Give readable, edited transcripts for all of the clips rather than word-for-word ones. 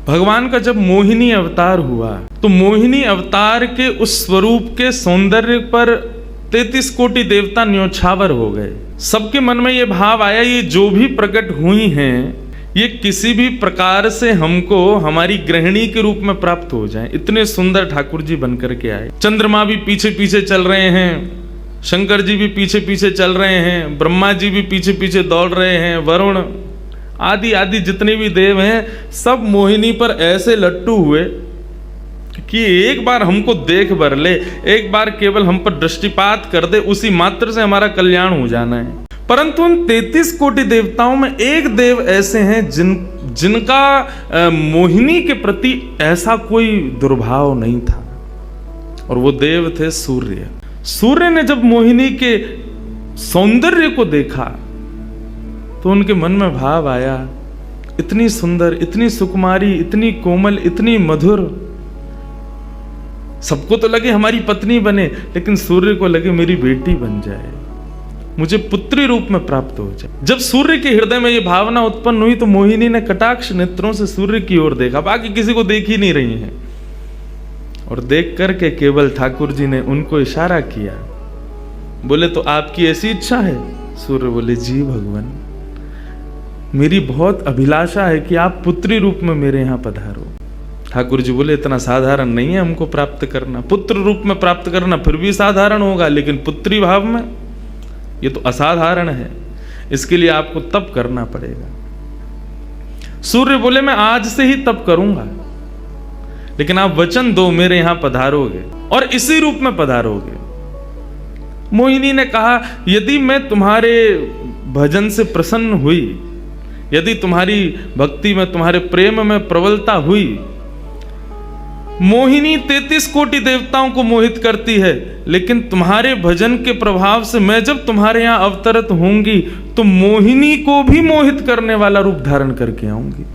भगवान का जब मोहिनी अवतार हुआ तो मोहिनी अवतार के उस स्वरूप के सौंदर्य पर 33 कोटि देवता न्योछावर हो गए। सबके मन में ये भाव आया, ये जो भी प्रकट हुई हैं ये किसी भी प्रकार से हमको हमारी गृहिणी के रूप में प्राप्त हो जाए। इतने सुंदर ठाकुर जी बनकर के आए। चंद्रमा भी पीछे पीछे चल रहे हैं, शंकर जी भी पीछे पीछे चल रहे हैं, ब्रह्मा जी भी पीछे पीछे दौड़ रहे हैं, वरुण आदि आदि जितने भी देव हैं सब मोहिनी पर ऐसे लट्टू हुए कि एक बार हमको देख बर ले, एक बार केवल हम पर दृष्टिपात कर दे, उसी मात्र से हमारा कल्याण हो जाना है। परंतु उन 33 कोटि देवताओं में एक देव ऐसे हैं जिनका मोहिनी के प्रति ऐसा कोई दुर्भाव नहीं था, और वो देव थे सूर्य। सूर्य ने जब मोहिनी के सौंदर्य को देखा तो उनके मन में भाव आया, इतनी सुंदर, इतनी सुकुमारी, इतनी कोमल, इतनी मधुर। सबको तो लगे हमारी पत्नी बने, लेकिन सूर्य को लगे मेरी बेटी बन जाए, मुझे पुत्री रूप में प्राप्त हो जाए। जब सूर्य के हृदय में ये भावना उत्पन्न हुई तो मोहिनी ने कटाक्ष नेत्रों से सूर्य की ओर देखा, बाकी किसी को देख ही नहीं रही है, और देख करके केवल ठाकुर जी ने उनको इशारा किया, बोले तो आपकी ऐसी इच्छा है? सूर्य बोले जी भगवान, मेरी बहुत अभिलाषा है कि आप पुत्री रूप में मेरे यहाँ पधारो। ठाकुर जी बोले इतना साधारण नहीं है हमको प्राप्त करना, पुत्र रूप में प्राप्त करना फिर भी साधारण होगा, लेकिन पुत्री भाव में ये तो असाधारण है, इसके लिए आपको तप करना पड़ेगा। सूर्य बोले मैं आज से ही तप करूंगा, लेकिन आप वचन दो मेरे यहां पधारोगे और इसी रूप में पधारोगे। मोहिनी ने कहा यदि मैं तुम्हारे भजन से प्रसन्न हुई, यदि तुम्हारी भक्ति में, तुम्हारे प्रेम में प्रबलता हुई, मोहिनी 33 कोटि देवताओं को मोहित करती है, लेकिन तुम्हारे भजन के प्रभाव से मैं जब तुम्हारे यहां अवतरित होंगी तो मोहिनी को भी मोहित करने वाला रूप धारण करके आऊंगी।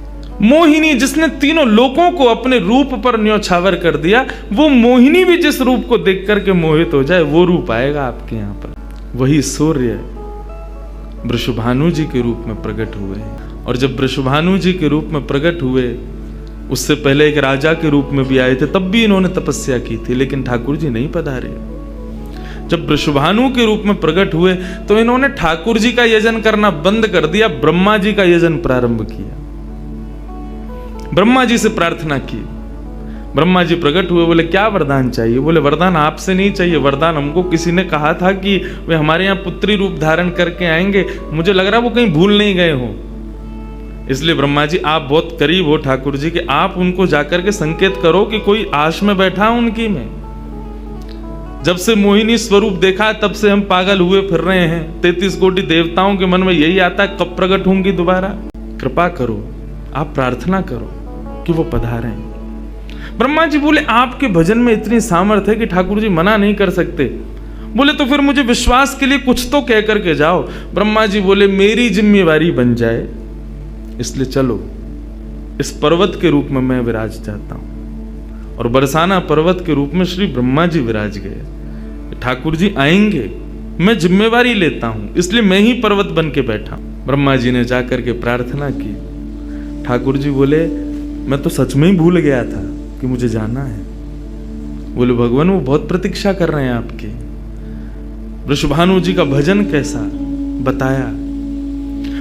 मोहिनी जिसने तीनों लोकों को अपने रूप पर न्योछावर कर दिया, वो मोहिनी भी जिस रूप को देख करके मोहित हो जाए वो रूप आएगा आपके यहां पर। वही सूर्य वृषभानु जी के रूप में प्रकट हुए, और जब वृषभानु जी के रूप में प्रकट हुए, उससे पहले एक राजा के रूप में भी आए थे, तब भी इन्होंने तपस्या की थी, लेकिन ठाकुर जी नहीं पधारे। जब वृषभानु के रूप में प्रकट हुए तो इन्होंने ठाकुर जी का यजन करना बंद कर दिया, ब्रह्मा जी का यजन प्रारंभ किया, ब्रह्मा जी से प्रार्थना की। ब्रह्मा जी प्रकट हुए, बोले क्या वरदान चाहिए? बोले वरदान आपसे नहीं चाहिए, वरदान हमको किसी ने कहा था कि वे हमारे यहाँ पुत्री रूप धारण करके आएंगे, मुझे लग रहा वो कहीं भूल नहीं गए हो, इसलिए ब्रह्मा जी आप बहुत करीब हो ठाकुर जी के, आप उनको जाकर के संकेत करो कि कोई आश में बैठा उनकी में। जब से मोहिनी स्वरूप देखा तब से हम पागल हुए फिर रहे हैं, 33 कोटि देवताओं के मन में यही आता है कब प्रकट होंगी दोबारा, कृपा करो, आप प्रार्थना करो कि वो पधारें। ब्रह्मा जी बोले आपके भजन में इतनी सामर्थ्य है कि ठाकुर जी मना नहीं कर सकते। बोले तो फिर मुझे विश्वास के लिए कुछ तो कह करके जाओ। ब्रह्मा जी बोले मेरी जिम्मेवारी बन जाए, इसलिए चलो इस पर्वत के रूप में मैं विराज जाता हूं। और बरसाना पर्वत के रूप में श्री ब्रह्मा जी विराज गए। ठाकुर जी आएंगे, मैं जिम्मेवारी लेता हूं, इसलिए मैं ही पर्वत बन के बैठा। ब्रह्मा जी ने जाकर के प्रार्थना की। ठाकुर जी बोले मैं तो सच में ही भूल गया था कि मुझे जाना है। बोले भगवान वो बहुत प्रतीक्षा कर रहे हैं आपकी। वृषभानु जी का भजन कैसा बताया।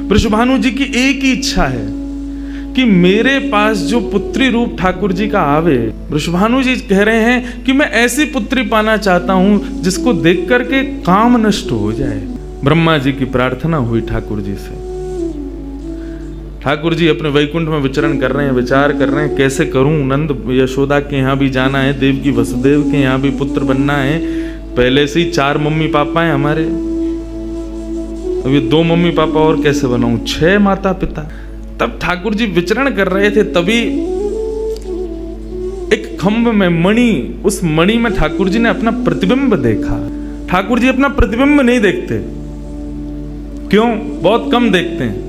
वृषभानु जी की एक ही इच्छा है कि मेरे पास जो पुत्री रूप ठाकुर जी का आवे। वृषभानु जी कह रहे हैं कि मैं ऐसी पुत्री पाना चाहता हूं जिसको देख करके काम नष्ट हो जाए। ब्रह्मा जी की प्रार्थना हुई ठाकुर जी से। ठाकुर जी अपने वैकुंठ में विचरण कर रहे हैं, विचार कर रहे हैं कैसे करूं, नंद यशोदा के यहाँ भी जाना है, देवकी वसुदेव के यहाँ भी पुत्र बनना है, पहले से ही 4 मम्मी पापा हैं हमारे, अभी 2 मम्मी पापा और कैसे बनाऊं, 6 माता पिता। तब ठाकुर जी विचरण कर रहे थे, तभी एक खंभ में मणि, उस मणि में ठाकुर जी ने अपना प्रतिबिंब देखा। ठाकुर जी अपना प्रतिबिंब नहीं देखते, क्यों? बहुत कम देखते हैं।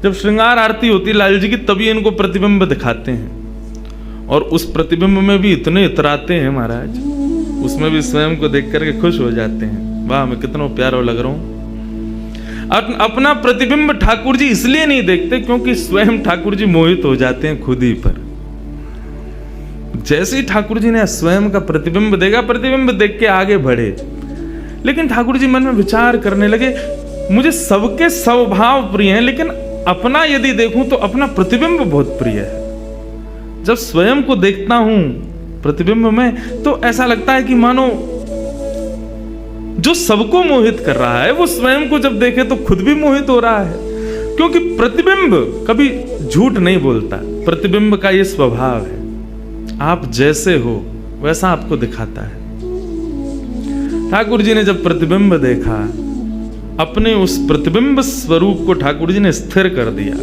जब श्रृंगार आरती होती लाल जी की तभी इनको प्रतिबिंब दिखाते हैं, और उस प्रतिबिंब में भी इतने इतराते हैं महाराज, उसमें भी स्वयं को देख करके खुश हो जाते हैं, वाह मैं कितना प्यारा लग रहा हूं। अपना प्रतिबिंब ठाकुर जी इसलिए नहीं देखते क्योंकि स्वयं ठाकुर जी मोहित हो जाते हैं खुद ही पर। जैसे ही ठाकुर जी ने स्वयं का प्रतिबिंब देखा, प्रतिबिंब देख के आगे बढ़े, लेकिन ठाकुर जी मन में विचार करने लगे, मुझे सबके स्वभाव प्रिय हैं, लेकिन अपना यदि देखूं तो अपना प्रतिबिंब बहुत प्रिय है। जब स्वयं को देखता हूं प्रतिबिंब में तो ऐसा लगता है कि मानो जो सबको मोहित कर रहा है वो स्वयं को जब देखे तो खुद भी मोहित हो रहा है, क्योंकि प्रतिबिंब कभी झूठ नहीं बोलता। प्रतिबिंब का ये स्वभाव है, आप जैसे हो वैसा आपको दिखाता है। ठाकुर जी ने जब प्रतिबिंब देखा, अपने उस प्रतिबिंब स्वरूप को ठाकुर जी ने स्थिर कर दिया,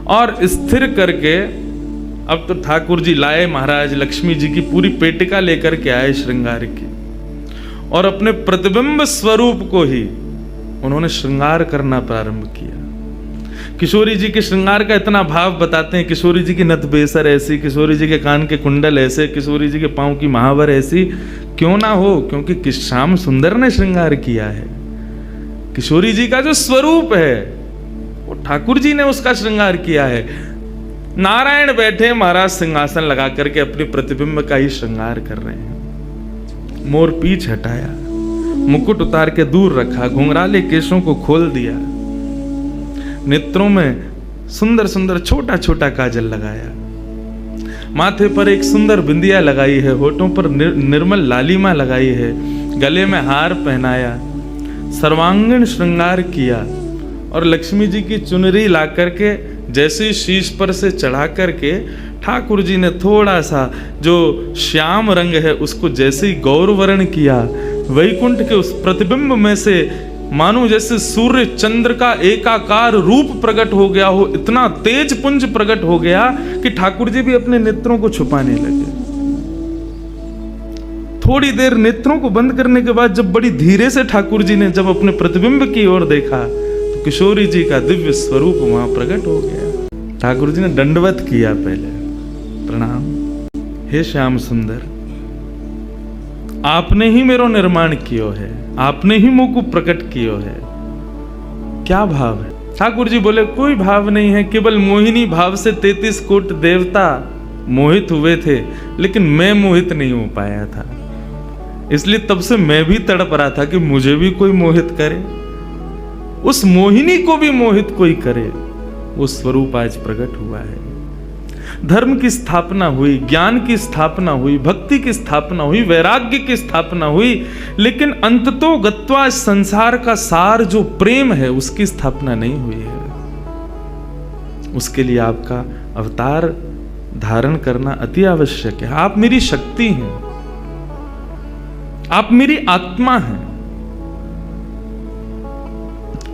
और स्थिर करके अब तो ठाकुर जी लाए महाराज लक्ष्मी जी की पूरी पेटिका लेकर के आए श्रृंगार की, और अपने प्रतिबिंब स्वरूप को ही उन्होंने श्रृंगार करना प्रारंभ किया। किशोरी जी के श्रृंगार का इतना भाव बताते हैं, किशोरी जी की नथ बेसर ऐसी, किशोरी जी के कान के कुंडल ऐसे, किशोरी जी के पांव की महावर ऐसी, क्यों ना हो, क्योंकि श्याम सुंदर ने श्रृंगार किया है। किशोरी जी का जो स्वरूप है वो ठाकुर जी ने उसका श्रृंगार किया है। नारायण बैठे महाराज सिंहासन लगा करके अपने प्रतिबिंब का ही श्रृंगार कर रहे हैं। मोर पीछ हटाया, मुकुट उतार के दूर रखा, घुंघराले केशों को खोल दिया, नेत्रों में सुंदर सुंदर छोटा छोटा काजल लगाया, माथे पर एक सुंदर बिंदिया लगाई है, होठों पर निर्मल लालिमा लगाई है, गले में हार पहनाया, सर्वांगीण श्रृंगार किया, और लक्ष्मी जी की चुनरी ला करके जैसे शीश पर से चढ़ा करके ठाकुर जी ने थोड़ा सा जो श्याम रंग है उसको जैसे ही गौर वर्ण किया, वैकुंठ के उस प्रतिबिंब में से मानो जैसे सूर्य चंद्र का एकाकार रूप प्रकट हो गया हो, इतना तेज पुंज प्रकट हो गया कि ठाकुर जी भी अपने नेत्रों को छुपाने लगे। थोड़ी देर नेत्रों को बंद करने के बाद जब बड़ी धीरे से ठाकुर जी ने जब अपने प्रतिबिंब की ओर देखा तो किशोरी जी का दिव्य स्वरूप वहां प्रकट हो गया। ठाकुर जी ने दंडवत किया, पहले प्रणाम, हे श्याम सुंदर, आपने ही मेरो निर्माण कियो है, आपने ही मुझको प्रकट कियो है। क्या भाव है? ठाकुर जी बोले कोई भाव नहीं है, केवल मोहिनी भाव से 33 कोट देवता मोहित हुए थे, लेकिन मैं मोहित नहीं हो पाया था, इसलिए तब से मैं भी तड़प रहा था कि मुझे भी कोई मोहित करे, उस मोहिनी को भी मोहित कोई करे। वो स्वरूप आज प्रकट हुआ है। धर्म की स्थापना हुई, ज्ञान की स्थापना हुई, भक्ति की स्थापना हुई, वैराग्य की स्थापना हुई, लेकिन अंततो गत्वा संसार का सार जो प्रेम है उसकी स्थापना नहीं हुई है। उसके लिए आपका अवतार धारण करना अति आवश्यक है। आप मेरी शक्ति हैं, आप मेरी आत्मा हैं।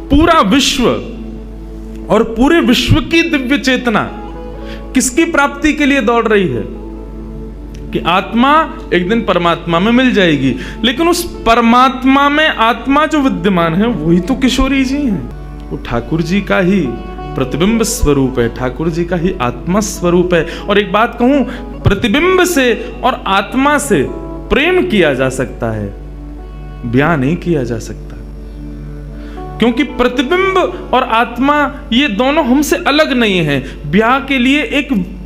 पूरा विश्व और पूरे विश्व की दिव्य चेतना किसकी प्राप्ति के लिए दौड़ रही है कि आत्मा एक दिन परमात्मा में मिल जाएगी, लेकिन उस परमात्मा में आत्मा जो विद्यमान है वही तो किशोरी जी हैं। वो ठाकुर जी का ही प्रतिबिंब स्वरूप है, ठाकुर जी का ही आत्मा स्वरूप है। और एक बात कहूं, प्रतिबिंब से और आत्मा से प्रेम किया जा सकता है, ब्याह नहीं किया जा सकता, क्योंकि प्रतिबिंब और आत्मा ये दोनों हमसे अलग नहीं है। ब्याह के लिए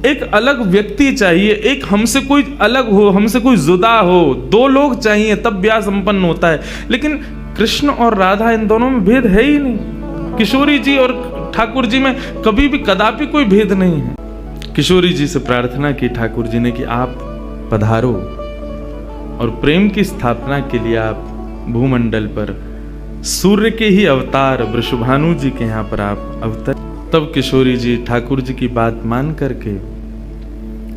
एक अलग व्यक्ति चाहिए, एक हमसे कोई अलग हो, हमसे कोई जुदा हो, दो लोग चाहिए तब ब्याह संपन्न होता है। लेकिन कृष्ण और राधा इन दोनों में भेद है ही नहीं। किशोरी जी और ठाकुर जी में कभी भी कदापि कोई भेद नहीं है। किशोरी जी से प्रार्थना की ठाकुर जी ने कि आप पधारो, और प्रेम की स्थापना के लिए आप भूमंडल पर सूर्य के ही अवतार वृषभानु जी के यहाँ पर आप अवतर। तब किशोरी जी ठाकुर जी की बात मान करके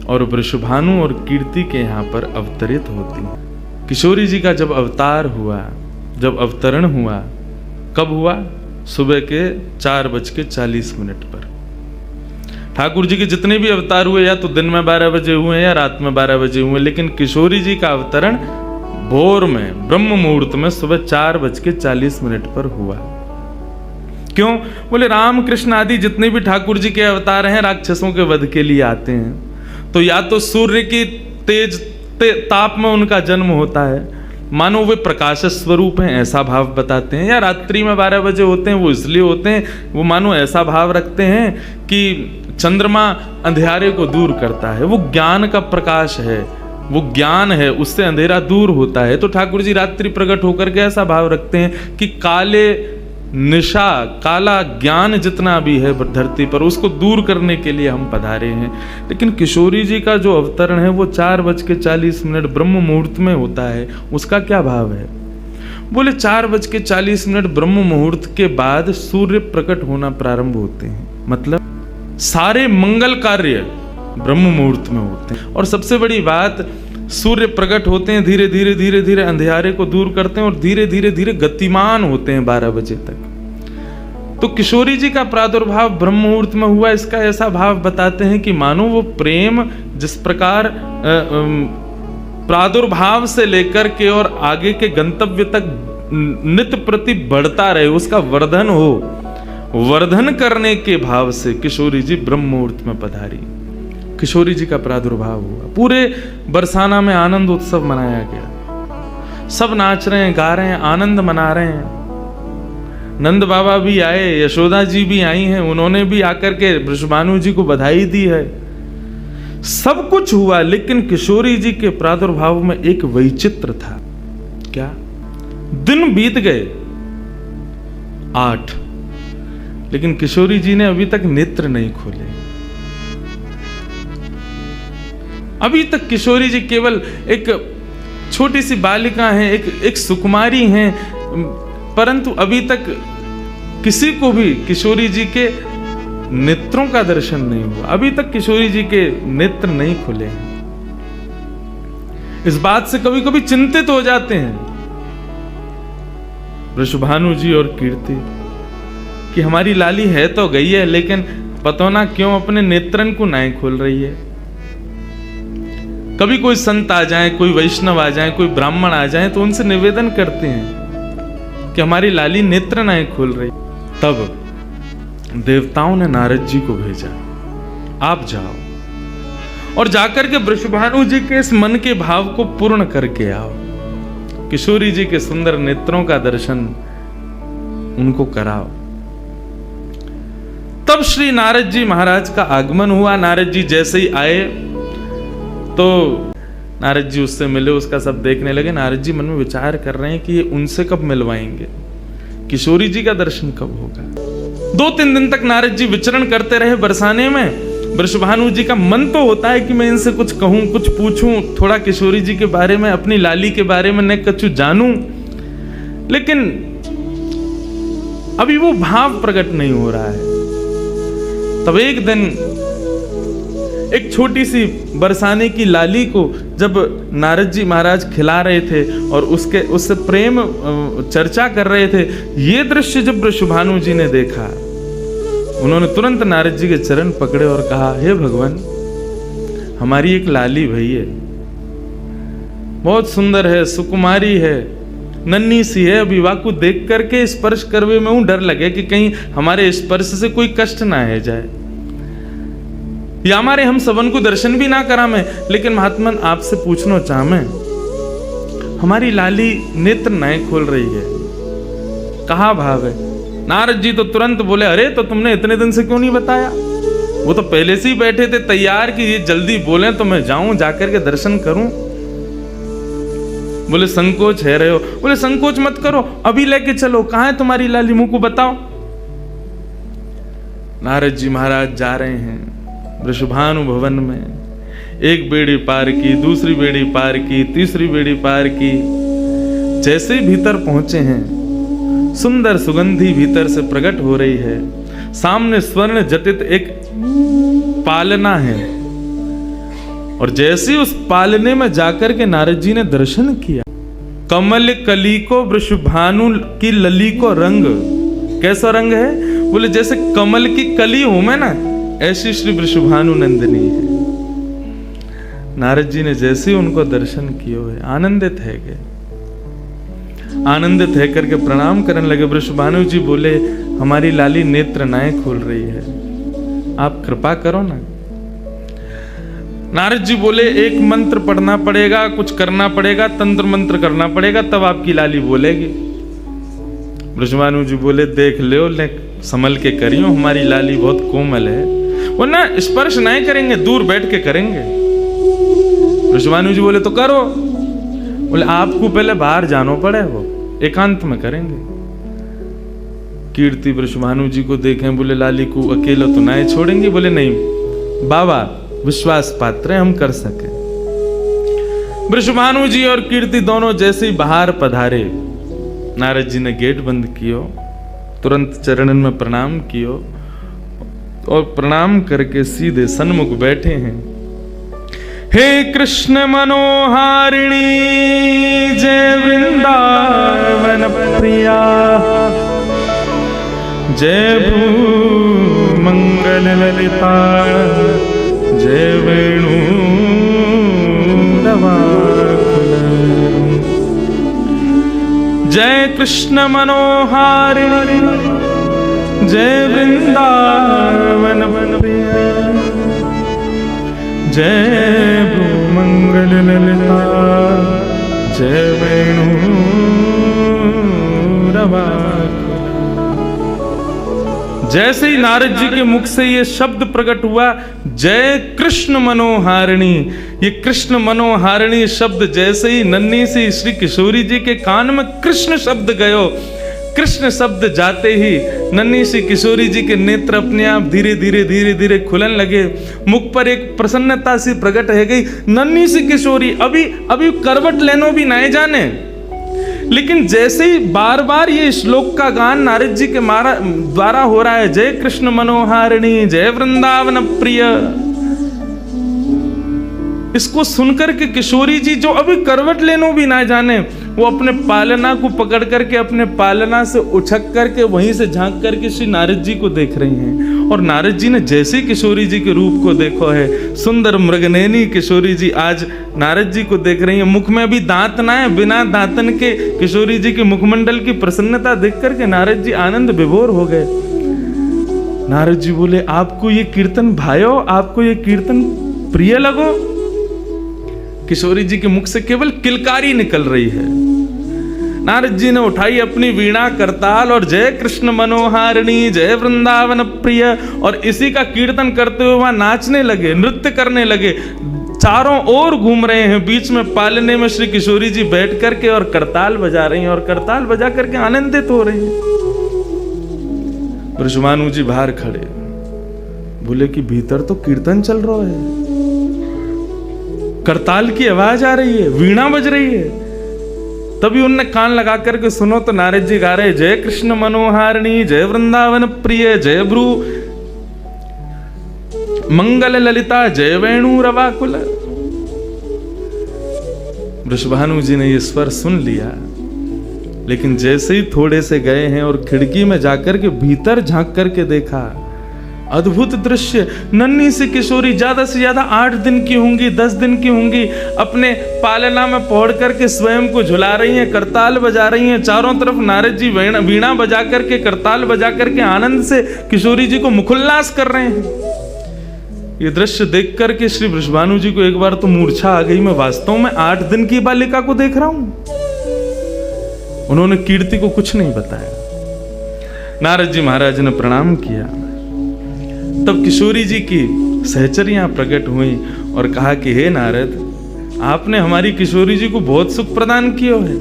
और वृषभानु और कीर्ति के यहाँ पर अवतरित होती हैं। किशोरी जी का जब अवतार हुआ, जब अवतरण हुआ, कब हुआ? सुबह के 4:40 पर। ठाकुर जी के जितने भी अवतार हुए या तो दिन में 12 बजे हुए या रात में 12 बजे हुए, लेकिन किशोरी जी का अवतरण भोर में ब्रह्म मुहूर्त में सुबह 4:40 पर हुआ। क्यों? बोले राम कृष्ण आदि जितने भी ठाकुर जी के अवतार हैं राक्षसों के वध के लिए आते हैं, तो या तो सूर्य की तेज ताप में उनका जन्म होता है, मानो वे प्रकाश स्वरूप हैं ऐसा भाव बताते हैं, या रात्रि में 12 बजे होते हैं वो इसलिए होते हैं, वो मानो ऐसा भाव रखते हैं कि चंद्रमा अंधेरे को दूर करता है, वो ज्ञान का प्रकाश है, वो ज्ञान है, उससे अंधेरा दूर होता है। तो ठाकुर जी रात्रि प्रकट होकर के ऐसा भाव रखते हैं कि काले निशा, काला ज्ञान जितना भी है धरती पर, उसको दूर करने के लिए हम पधारे हैं। लेकिन किशोरी जी का जो अवतरण है वो 4:40 ब्रह्म मुहूर्त में होता है। उसका क्या भाव है? बोले 4:40 ब्रह्म मुहूर्त के बाद सूर्य प्रकट होना प्रारंभ होते हैं, मतलब सारे मंगल कार्य ब्रह्म मुहूर्त में होते हैं। और सबसे बड़ी बात, सूर्य प्रकट होते हैं, धीरे धीरे धीरे धीरे अंधेरे को दूर करते हैं और धीरे धीरे धीरे गतिमान होते हैं 12 बजे तक। तो किशोरी जी का प्रादुर्भाव ब्रह्म मुहूर्त में हुआ, इसका ऐसा भाव बताते हैं कि मानो वो प्रेम जिस प्रकार प्रादुर्भाव से लेकर के और आगे के गंतव्य तक नित्य प्रति बढ़ता रहे, उसका वर्धन हो, वर्धन करने के भाव से किशोरी जी ब्रह्म मुहूर्त में पधारी। किशोरी जी का प्रादुर्भाव हुआ, पूरे बरसाना में आनंद उत्सव मनाया गया, सब नाच रहे हैं, गा रहे हैं, आनंद मना रहे हैं। नंद बाबा भी आए, यशोदा जी भी आई हैं, उन्होंने भी आकर के वृषभानु जी को बधाई दी है, सब कुछ हुआ। लेकिन किशोरी जी के प्रादुर्भाव में एक वैचित्र था। क्या? दिन बीत गए 8, लेकिन किशोरी जी ने अभी तक नेत्र नहीं खोले। अभी तक किशोरी जी केवल एक छोटी सी बालिका हैं, एक सुकुमारी हैं, परंतु अभी तक किसी को भी किशोरी जी के नेत्रों का दर्शन नहीं हुआ, अभी तक किशोरी जी के नेत्र नहीं खुले हैं। इस बात से कभी कभी चिंतित हो जाते हैं वृषभानु जी और कीर्ति कि हमारी लाली है तो गई है, लेकिन पता ना क्यों अपने नेत्रन को नहीं खोल रही है। कभी कोई संत आ जाए, कोई वैष्णव आ जाए, कोई ब्राह्मण आ जाए, तो उनसे निवेदन करते हैं कि हमारी लाली नेत्र नहीं खोल रही। तब देवताओं ने नारद जी को भेजा, आप जाओ और जाकर के वृषभानु जी के इस मन के भाव को पूर्ण करके आओ, किशोरी जी के सुंदर नेत्रों का दर्शन उनको कराओ। तब श्री नारद जी महाराज का आगमन हुआ। नारद जी जैसे ही आए तो नारद जी उससे मिले, उसका सब देखने लगे। नारद जी मन में विचार कर रहे हैं कि ये उनसे कब मिलवाएंगे, किशोरी जी का दर्शन कब होगा। 2-3 दिन तक नारद जी विचरण करते रहे बरसाने में। वृषभानु जी का मन तो होता है कि मैं इनसे कुछ कहूं, कुछ पूछूं, थोड़ा किशोरी जी के बारे में, अपनी लाली के बारे में न कछु जानूं, लेकिन अभी वो भाव प्रकट नहीं हो रहा है। तब एक दिन एक छोटी सी बरसाने की लाली को जब नारद जी महाराज खिला रहे थे और उससे प्रेम चर्चा कर रहे थे, ये दृश्य जब वृषभानु जी ने देखा, उन्होंने तुरंत नारद जी के चरण पकड़े और कहा, हे भगवान, हमारी एक लाली भई है, बहुत सुंदर है, सुकुमारी है, नन्ही सी है, अभी वाकु देख करके स्पर्श करवे में डर लगे कि कहीं हमारे स्पर्श से कोई कष्ट ना है जाए, या हमारे हम सबन को दर्शन भी ना करा में। लेकिन महात्मन आपसे पूछना चाह मैं, हमारी लाली नेत्र नहीं खोल रही है, कहाँ भाव है? नारद जी तो तुरंत बोले, अरे तो तुमने इतने दिन से क्यों नहीं बताया? वो तो पहले से ही बैठे थे तैयार कि ये जल्दी बोले तो मैं जाऊं, जाकर के दर्शन करूं। बोले संकोच है रहे हो? बोले संकोच मत करो, अभी लेके चलो, कहाँ है तुम्हारी लाली, मुंह को बताओ। नारद जी महाराज जा रहे हैं वृषभानु भवन में, एक बेड़ी पार की, दूसरी बेड़ी पार की, तीसरी बेड़ी पार की। जैसे ही भीतर पहुंचे हैं, सुंदर सुगंधी भीतर से प्रकट हो रही है। सामने स्वर्ण जटित एक पालना है, और जैसे ही उस पालने में जाकर के नारद जी ने दर्शन किया, कमल कली को वृषभानु की लली को रंग, कैसा रंग है? बोले जैसे कमल की कली हूं मैं ना, ऐसी श्री वृषभानु नंदिनी है। नारद जी ने जैसे ही उनको दर्शन किए हुए आनंदित है गए, आनंदित है करके प्रणाम करने लगे। वृषभानु जी बोले, हमारी लाली नेत्र नाए खोल रही है, आप कृपा करो ना। नारद जी बोले, एक मंत्र पढ़ना पड़ेगा, कुछ करना पड़ेगा, तंत्र मंत्र करना पड़ेगा, तब आपकी लाली बोलेगी। वृषभानु जी बोले, देख लो, ले संभल के करियो, हमारी लाली बहुत कोमल है। वो ना स्पर्श नहीं करेंगे, दूर बैठ के करेंगे। वृषभानु जी बोले तो करो। बोले आपको पहले बाहर जानो पड़े, वो एकांत में करेंगे। कीर्ति वृषभानु जी को देखें, बोले लाली को अकेला तो नहीं छोड़ेंगे। बोले नहीं बाबा, विश्वास पात्र है, हम कर सके। वृषभानु जी और कीर्ति दोनों जैसे ही बाहर पधारे, नारद जी ने गेट बंद कियो, तुरंत चरणन में प्रणाम कियो और प्रणाम करके सीधे सन्मुख बैठे हैं। हे कृष्ण मनोहारिणी जय वृंदावन प्रिया, जय भू मंगल ललिता, जय वेणु रवाकुल, जय कृष्ण मनोहारिणी जय वृंदावन प्रिया, जय भू मंगल ललिता, जय वेणु रवाकुल। जैसे ही नारद जी के मुख से ये शब्द प्रकट हुआ, जय कृष्ण मनोहारिणी, ये कृष्ण मनोहारिणी शब्द जैसे ही नन्ही सी श्री किशोरी जी के कान में कृष्ण शब्द गयो, कृष्ण शब्द जाते ही नन्ही सी किशोरी जी के नेत्र अपने आप धीरे धीरे धीरे धीरे खुलन लगे, मुख पर एक प्रसन्नता सी प्रकट है गई। नन्ही सी किशोरी अभी करवट लेनो भी नहीं जाने, लेकिन जैसे ही बार बार ये श्लोक का गान नारद जी के द्वारा हो रहा है, जय कृष्ण मनोहारिणी जय वृंदावन प्रिय, इसको सुनकर के किशोरी जी जो अभी करवट लेनो भी ना जाने, वो अपने पालना को पकड़ करके अपने पालना से उछक करके वहीं से झांक करके श्री नारद जी को देख रही हैं। और नारद जी ने जैसे किशोरी जी के रूप को देखो है, सुंदर मृगनयनी किशोरी जी आज नारद जी को देख रही है। मुख में अभी दांत ना है, बिना दांतन के किशोरी जी के मुखमंडल की प्रसन्नता देख करके नारद जी आनंद विभोर हो गए। नारद जी बोले आपको ये कीर्तन भायो, आपको ये कीर्तन प्रिय लगो? किशोरी जी के मुख से केवल किलकारी निकल रही है। नारद जी ने उठाई अपनी वीणा करताल और जय कृष्ण मनोहारिणी जय वृंदावन प्रिय, और इसी का कीर्तन करते हुए वहां नाचने लगे, नृत्य करने लगे, चारों ओर घूम रहे हैं। बीच में पालने में श्री किशोरी जी बैठ करके और करताल बजा रही हैं और करताल बजा करके आनंदित हो रही हैं। वृषभानु जी बाहर खड़े, बोले कि भीतर तो कीर्तन चल रहा है, करताल की आवाज आ रही है, वीणा बज रही है। तभी उनने कान लगा करके सुनो तो नारद जी गा रहे जय कृष्ण मनोहारिणी जय वृंदावन प्रिय, जय भ्रू मंगल ललिता, जय वेणु रवाकुल। वृषभानु जी ने ये स्वर सुन लिया, लेकिन जैसे ही थोड़े से गए हैं और खिड़की में जाकर के भीतर झांक करके देखा, अद्भुत दृश्य। नन्ही सी किशोरी ज्यादा से ज्यादा 8 दिन की होंगी, 10 दिन की होंगी, अपने पालना में पौड़ करके स्वयं को झुला रही हैं, करताल बजा रही हैं। चारों तरफ नारद जी वीणा बजा करके करताल बजा करके आनंद से किशोरी जी को मुखोल्लास कर रहे हैं। ये दृश्य देख करके श्री वृषभानु जी को एक बार तो मूर्छा आ गई, मैं वास्तव में 8 दिन की बालिका को देख रहा हूं। उन्होंने कीर्ति को कुछ नहीं बताया। नारद जी महाराज ने प्रणाम किया, तब किशोरी जी की सहचरियां प्रकट हुई और कहा कि हे नारद, आपने हमारी किशोरी जी को बहुत सुख प्रदान किया है।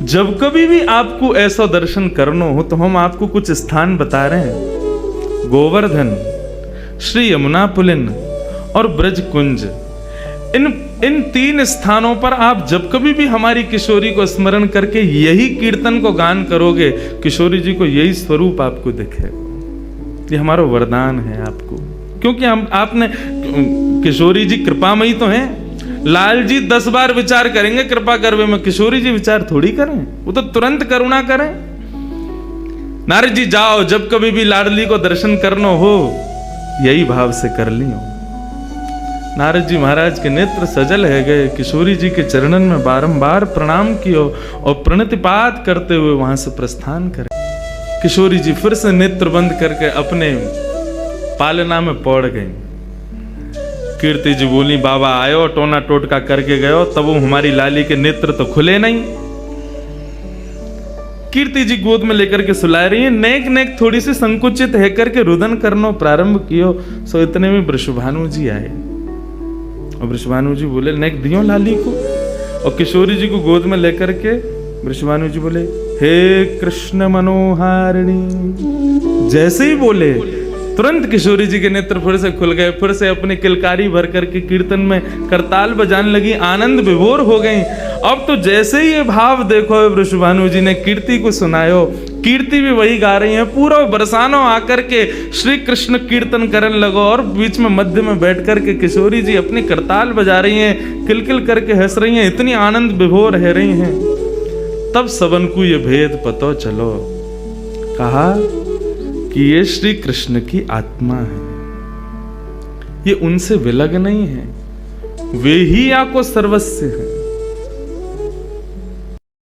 जब कभी भी आपको ऐसा दर्शन करना हो तो हम आपको कुछ स्थान बता रहे हैं। गोवर्धन, श्री यमुना पुलिन और ब्रज कुंज, इन 3 स्थानों पर आप जब कभी भी हमारी किशोरी को स्मरण करके यही कीर्तन को गान करोगे, किशोरी जी को यही स्वरूप आपको दिखेगा। ये हमारा वरदान है आपको, क्योंकि हम आपने किशोरी जी कृपामयी तो हैं। लाल जी 10 बार विचार करेंगे कृपा करवे में, किशोरी जी विचार थोड़ी करें, वो तो तुरंत करुणा करें। नारद जी जाओ, जब कभी भी लाडली को दर्शन करना हो यही भाव से कर लियो। नारद जी महाराज के नेत्र सजल है गए, किशोरी जी के चरणन में बारंबार प्रणाम कियो और प्रणतिपात करते हुए वहां से प्रस्थान करे। किशोरी जी फिर से नेत्र बंद करके अपने पालना में पौड़ गई। कीर्ति जी बोली बाबा आयो, टोना टोटका करके गयो, तब वो हमारी लाली के नेत्र तो खुले नहीं। कीर्ति जी गोद में लेकर के सुला रही है। नेक नेक थोड़ी सी संकुचित है करके रुदन करनो प्रारंभ कियो। सो इतने में वृषभानु जी आए और वृषभानु जी बोले नेक दियो लाली को, और किशोरी जी को गोद में लेकर के वृषभानु जी बोले हे कृष्ण मनोहारिणी। जैसे ही बोले तुरंत किशोरी जी के नेत्र फिर से खुल गए, फिर से अपनी किलकारी भर करके कीर्तन में करताल बजाने लगी, आनंद विभोर हो गई। अब तो जैसे ही ये भाव देखो वृषभानु जी ने कीर्ति को सुनायो, कीर्ति भी वही गा रही है, पूरा बरसानो आकर के श्री कृष्ण कीर्तन करने लगो और बीच में मध्य में बैठ करके किशोरी जी अपनी करताल बजा रही हैं, किलकिल करके हंस रही हैं, इतनी आनंद विभोर रह रही हैं। तब सबन को ये भेद पतो चलो, कहा कि ये श्री कृष्ण की आत्मा है, ये उनसे विलग नहीं है, वे ही आपको सर्वस्व है।